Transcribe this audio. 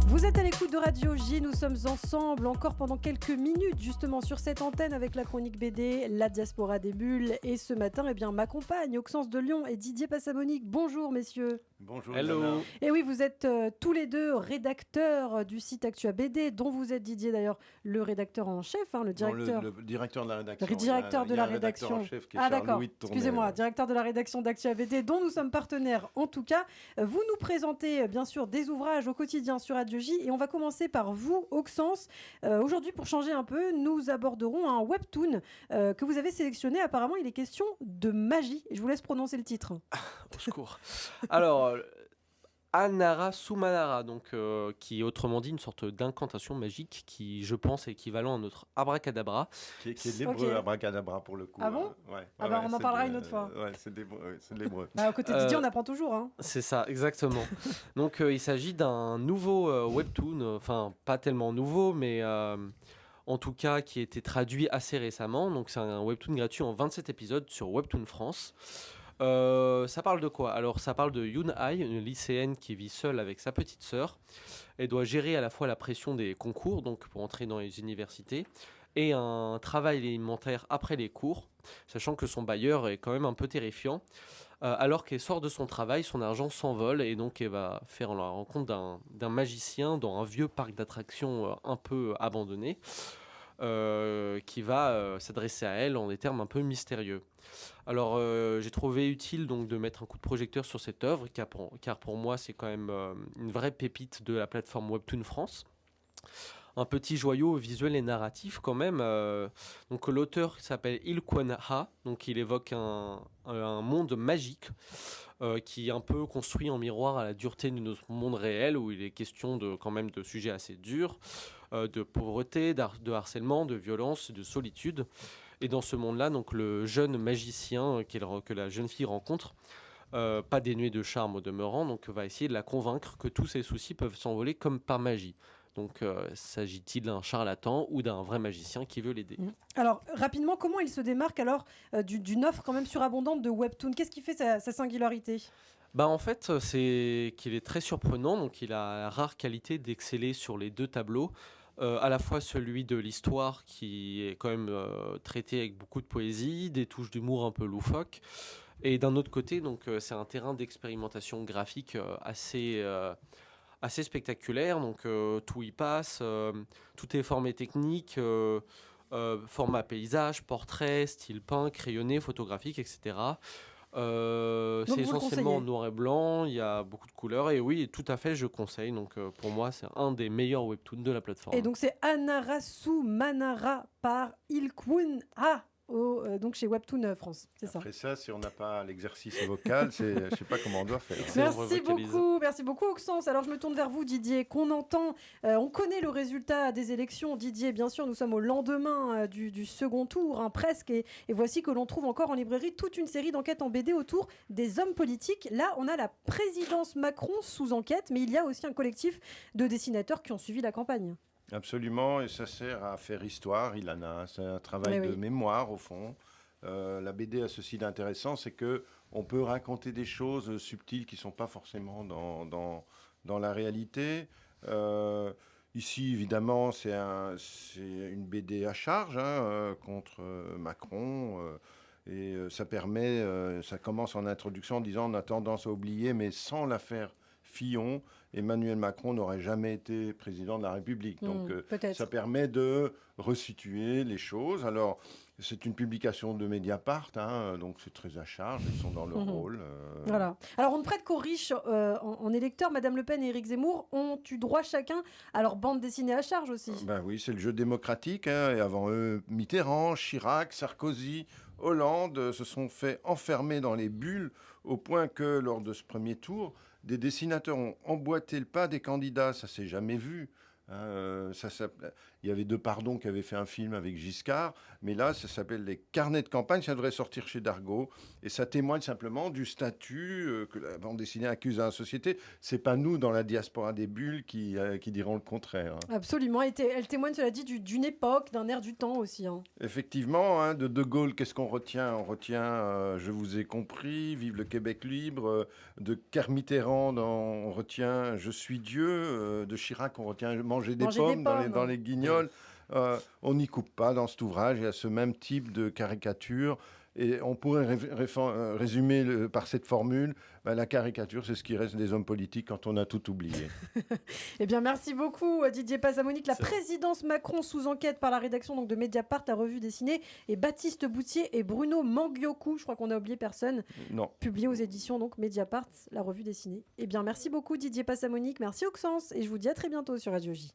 Vous êtes à l'écoute de Radio J, nous sommes ensemble encore pendant quelques minutes justement sur cette antenne avec la chronique BD, la diaspora des bulles et ce matin m'accompagnent Auxence de Lyon et Didier Passamonique. Bonjour messieurs. Bonjour. Hello. Et oui, vous êtes tous les deux rédacteurs du site Actua BD, dont vous êtes Didier d'ailleurs le rédacteur en chef, le directeur. Non, le directeur de la rédaction. Le directeur de la rédacteur rédaction. en chef qui est Charles-Louis de Tournai. Excusez-moi, directeur de la rédaction d'Actua BD, dont nous sommes partenaires en tout cas. Vous nous présentez bien sûr des ouvrages au quotidien sur Radio J et on va commencer par vous, Auxence. Aujourd'hui, pour changer un peu, nous aborderons un webtoon que vous avez sélectionné. Apparemment, il est question de magie. Je vous laisse prononcer le titre. Au secours. Alors, Anara Sumanara, donc, qui est autrement dit une sorte d'incantation magique qui, je pense, est équivalent à notre abracadabra. Qui est l'hébreu, abracadabra pour le coup. Ah bon ouais. On en parlera une autre fois. Ouais, c'est de l'hébreu. Aux côtés de Didier, on apprend toujours. Hein. C'est ça, exactement. Donc, il s'agit d'un nouveau webtoon, enfin, pas tellement nouveau, mais en tout cas qui a été traduit assez récemment. Donc, c'est un webtoon gratuit en 27 épisodes sur Webtoon France. Ça parle de quoi ? Alors, ça parle de Yoon Ai, une lycéenne qui vit seule avec sa petite sœur. Elle doit gérer à la fois la pression des concours, donc pour entrer dans les universités, et un travail alimentaire après les cours, sachant que son bailleur est quand même un peu terrifiant. Alors qu'elle sort de son travail, son argent s'envole et donc elle va faire la rencontre d'un magicien dans un vieux parc d'attractions un peu abandonné. Qui va s'adresser à elle en des termes un peu mystérieux. Alors j'ai trouvé utile donc de mettre un coup de projecteur sur cette œuvre car pour moi c'est quand même une vraie pépite de la plateforme Webtoon France. Un petit joyau visuel et narratif quand même. Donc l'auteur s'appelle Il Kwon Ha, donc il évoque un monde magique qui est un peu construit en miroir à la dureté de notre monde réel où il est question quand même de sujets assez durs, de pauvreté, de harcèlement, de violence, de solitude. Et dans ce monde-là, donc le jeune magicien que la jeune fille rencontre, pas dénué de charme au demeurant, donc va essayer de la convaincre que tous ses soucis peuvent s'envoler comme par magie. Donc, s'agit-il d'un charlatan ou d'un vrai magicien qui veut l'aider ? Alors, rapidement, comment il se démarque alors d'une offre quand même surabondante de webtoon ? Qu'est-ce qui fait sa singularité ? En fait, c'est qu'il est très surprenant. Donc, il a la rare qualité d'exceller sur les deux tableaux. À la fois celui de l'histoire qui est quand même traité avec beaucoup de poésie, des touches d'humour un peu loufoques. Et d'un autre côté, donc, c'est un terrain d'expérimentation graphique assez spectaculaire, donc tout y passe, tout est formé technique, format paysage, portrait, style peint, crayonné, photographique, etc. C'est essentiellement en noir et blanc, il y a beaucoup de couleurs, et oui, tout à fait, je conseille. Donc pour moi, c'est un des meilleurs webtoons de la plateforme. Et donc c'est Anara Sumanara par Il Kwon Ha. Donc chez Webtoon France, c'est ça. Après ça, si on n'a pas l'exercice vocal, je ne sais pas comment on doit faire. Merci beaucoup Auxence. Alors je me tourne vers vous Didier, on connaît le résultat des élections. Didier, bien sûr, nous sommes au lendemain du second tour, presque, et voici que l'on trouve encore en librairie toute une série d'enquêtes en BD autour des hommes politiques. Là, on a la présidence Macron sous enquête, mais il y a aussi un collectif de dessinateurs qui ont suivi la campagne. Absolument, et ça sert à faire histoire, Ilana. C'est un travail de mémoire, au fond. La BD a ceci d'intéressant, c'est qu'on peut raconter des choses subtiles qui ne sont pas forcément dans la réalité. Ici, évidemment, c'est une BD à charge contre Macron. Et ça commence en introduction en disant on a tendance à oublier, mais sans l'affaire Fillon, Emmanuel Macron n'aurait jamais été président de la République. Donc ça permet de resituer les choses. Alors, c'est une publication de Mediapart, donc c'est très à charge, ils sont dans leur rôle. Voilà. Alors, on ne prête qu'aux riches en électeurs. Madame Le Pen et Éric Zemmour ont eu droit chacun à leur bande dessinée à charge aussi. Oui, c'est le jeu démocratique. Et avant eux, Mitterrand, Chirac, Sarkozy, Hollande se sont fait enfermer dans les bulles au point que, lors de ce premier tour, des dessinateurs ont emboîté le pas des candidats. Ça s'est jamais vu. Il y avait Depardieu qui avait fait un film avec Giscard, mais là, ça s'appelle Les Carnets de campagne, ça devrait sortir chez Dargaud, et ça témoigne simplement du statut que la bande dessinée accuse à la société. C'est pas nous, dans la diaspora des bulles, qui diront le contraire. Absolument, elle témoigne, cela dit, d'une époque, d'un air du temps aussi. Effectivement, de Gaulle, qu'est-ce qu'on retient ? On retient Je vous ai compris, Vive le Québec libre. De Kermitterrand, on retient Je suis Dieu. De Chirac, on retient Manger des pommes dans les Guignols. On n'y coupe pas dans cet ouvrage. Il y a ce même type de caricature. Et on pourrait résumer par cette formule, la caricature, c'est ce qui reste des hommes politiques quand on a tout oublié. Eh bien, merci beaucoup Didier Passamonique. La présidence Macron sous enquête par la rédaction de Mediapart, la revue dessinée, et Baptiste Boutier et Bruno Manguiokou, je crois qu'on n'a oublié personne, publié aux éditions Mediapart, la revue dessinée. Eh bien, merci beaucoup Didier Passamonique, merci Auxence, et je vous dis à très bientôt sur Radio J.